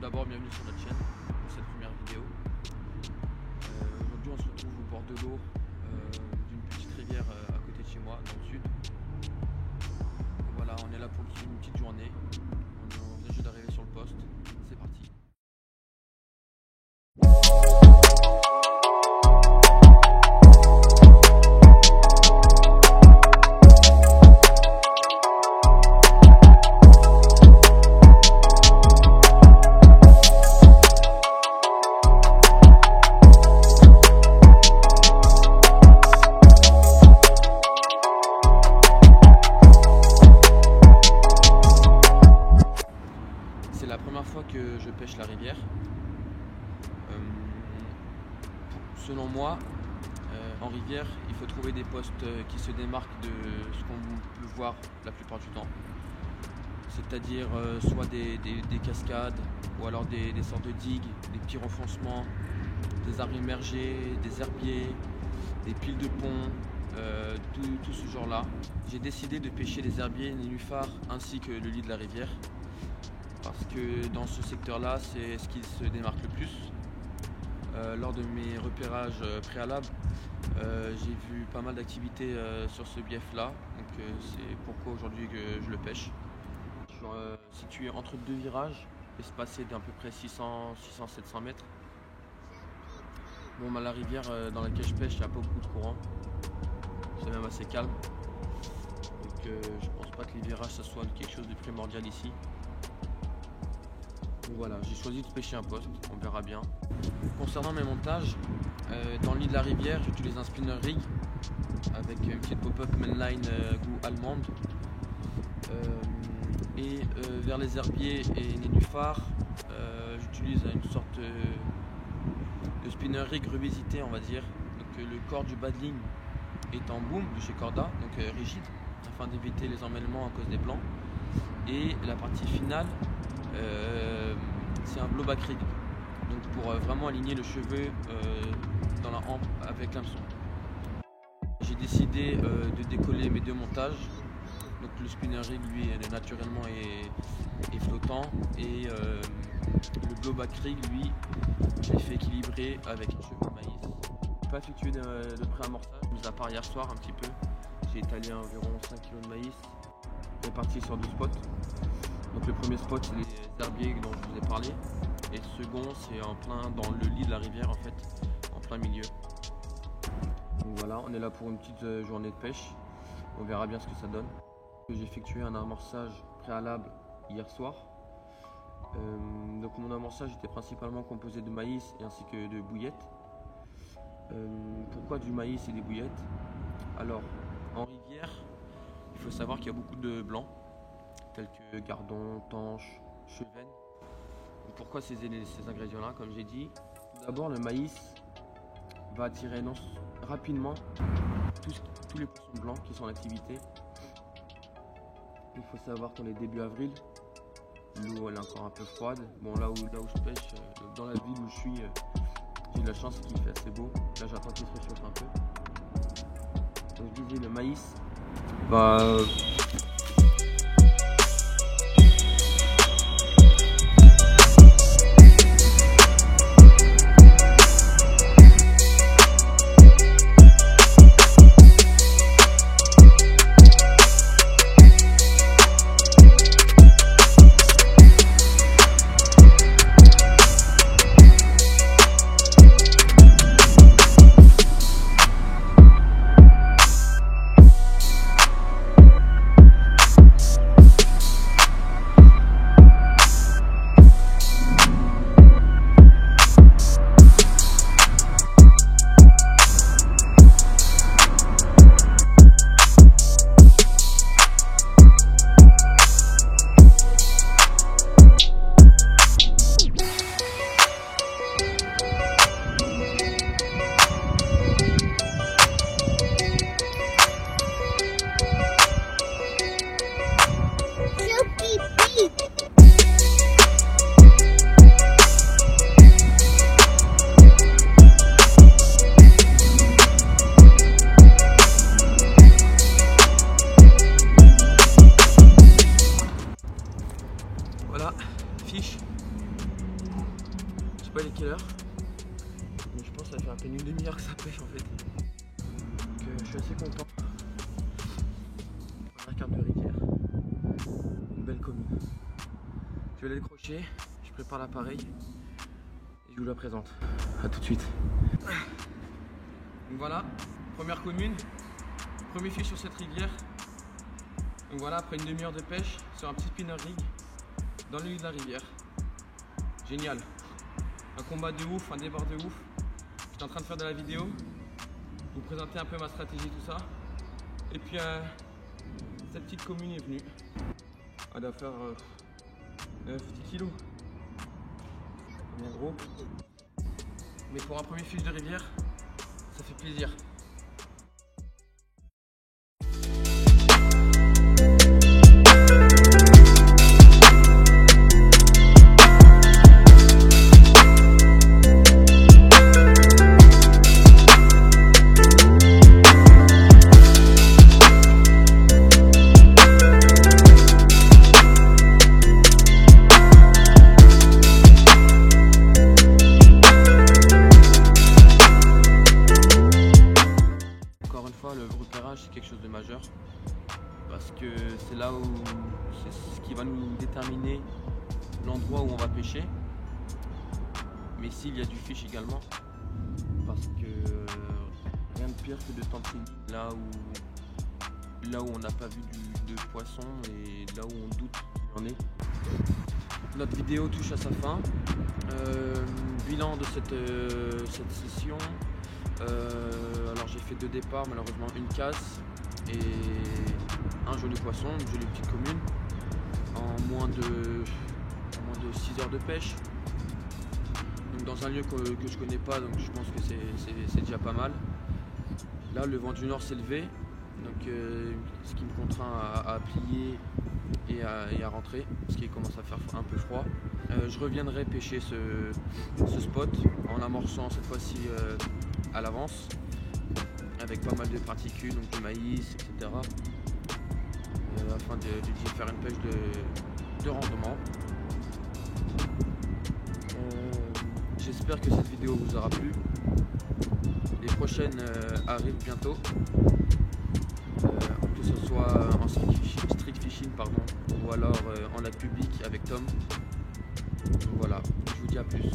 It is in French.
d'abord, bienvenue sur notre chaîne pour cette première vidéo. Aujourd'hui on se retrouve au bord de l'eau d'une petite rivière à côté de chez moi, dans le sud. Voilà, on est là pour une petite journée. On vient juste d'arriver sur le poste. C'est parti. C'est la première fois que je pêche la rivière. Selon moi, en rivière, il faut trouver des postes qui se démarquent de ce qu'on peut voir la plupart du temps. C'est-à-dire soit des cascades, ou alors des sortes de digues, des petits renfoncements, des arbres immergés, des herbiers, des piles de ponts, tout ce genre-là. J'ai décidé de pêcher les herbiers, les nénuphars ainsi que le lit de la rivière. Parce que dans ce secteur-là, c'est ce qui se démarque le plus. Lors de mes repérages préalables, j'ai vu pas mal d'activités sur ce bief-là, donc c'est pourquoi aujourd'hui que je le pêche. Je suis situé entre deux virages, espacés d'à peu près 600-700 mètres. Bon, la rivière dans laquelle je pêche, il n'y a pas beaucoup de courant, c'est même assez calme. Donc je pense pas que les virages ça soit quelque chose de primordial ici. Donc voilà, j'ai choisi de pêcher un poste, on verra bien. Concernant mes montages, dans le lit de la rivière, j'utilise un spinner rig avec une petite pop-up mainline goût allemande. Vers les herbiers et nénuphars, j'utilise une sorte de spinner rig revisité, on va dire. Donc le corps du bas de ligne est en boom de chez Corda, donc rigide, afin d'éviter les emmêlements à cause des plans. Et la partie finale, c'est un blowback rig, donc pour vraiment aligner le cheveu dans la hampe avec l'hameçon. J'ai décidé de décoller mes deux montages. Donc le spinner rig lui naturellement est flottant et le blowback rig lui je l'ai fait équilibrer avec un cheveu de maïs. Je n'ai pas effectué de pré-amorçage, mis à part hier soir un petit peu. J'ai étalé environ 5 kg de maïs répartis sur 2 spots. Donc le premier spot c'est les herbiers dont je vous ai parlé et le second c'est en plein dans le lit de la rivière en fait, en plein milieu. Donc voilà, on est là pour une petite journée de pêche, on verra bien ce que ça donne. J'ai effectué un amorçage préalable hier soir. Donc mon amorçage était principalement composé de maïs et ainsi que de bouillettes. Pourquoi du maïs et des bouillettes? Alors en rivière, il faut savoir qu'il y a beaucoup de blancs tels que gardon, tanche, chevenne. Pourquoi ces ingrédients-là? Comme j'ai dit, tout d'abord le maïs va attirer rapidement tous les poissons blancs qui sont en activité. Il faut savoir qu'on est début avril, l'eau elle est encore un peu froide. Bon là où je pêche, dans la ville où je suis, j'ai de la chance qu'il fait assez beau. Là j'attends qu'il se réchauffe un peu. Donc je disais le maïs va pas il est quelle heure, mais je pense que ça fait à peine une demi-heure que ça pêche en fait. Donc je suis assez content. Un quart de rivière, une belle commune. Je vais aller le crocher, je prépare l'appareil et je vous la présente. A tout de suite. Donc voilà, première commune, premier fiche sur cette rivière. Donc voilà, après une demi-heure de pêche sur un petit spinner rig dans le milieu de la rivière. Génial. Un combat de ouf, un départ de ouf. J'étais en train de faire de la vidéo, vous présenter un peu ma stratégie, tout ça. Et puis cette petite commune est venue. Elle doit faire 9-10 kilos. Bien gros. Mais pour un premier fiche de rivière, ça fait plaisir. Le repérage, c'est quelque chose de majeur parce que c'est là où c'est ce qui va nous déterminer l'endroit où on va pêcher, mais s'il y a du fish également, parce que rien de pire que de tenter là où on n'a pas vu de poisson et là où on doute qu'il en est. Notre vidéo touche à sa fin. Bilan de cette session. Alors j'ai fait 2 départs, malheureusement une casse et un joli poisson, une jolie petite commune en moins de 6 heures de pêche. Donc dans un lieu que je connais pas, donc je pense que c'est déjà pas mal. Là le vent du nord s'est levé, donc ce qui me contraint à plier et à rentrer parce qu'il commence à faire un peu froid. Je reviendrai pêcher ce spot en amorçant cette fois-ci à l'avance avec pas mal de particules, donc du maïs, etc. Afin de faire une pêche de rendement. J'espère que cette vidéo vous aura plu. Les prochaines arrivent bientôt, que ce soit en street fishing pardon, ou alors en lac public avec Tom. Donc voilà, je vous dis à plus.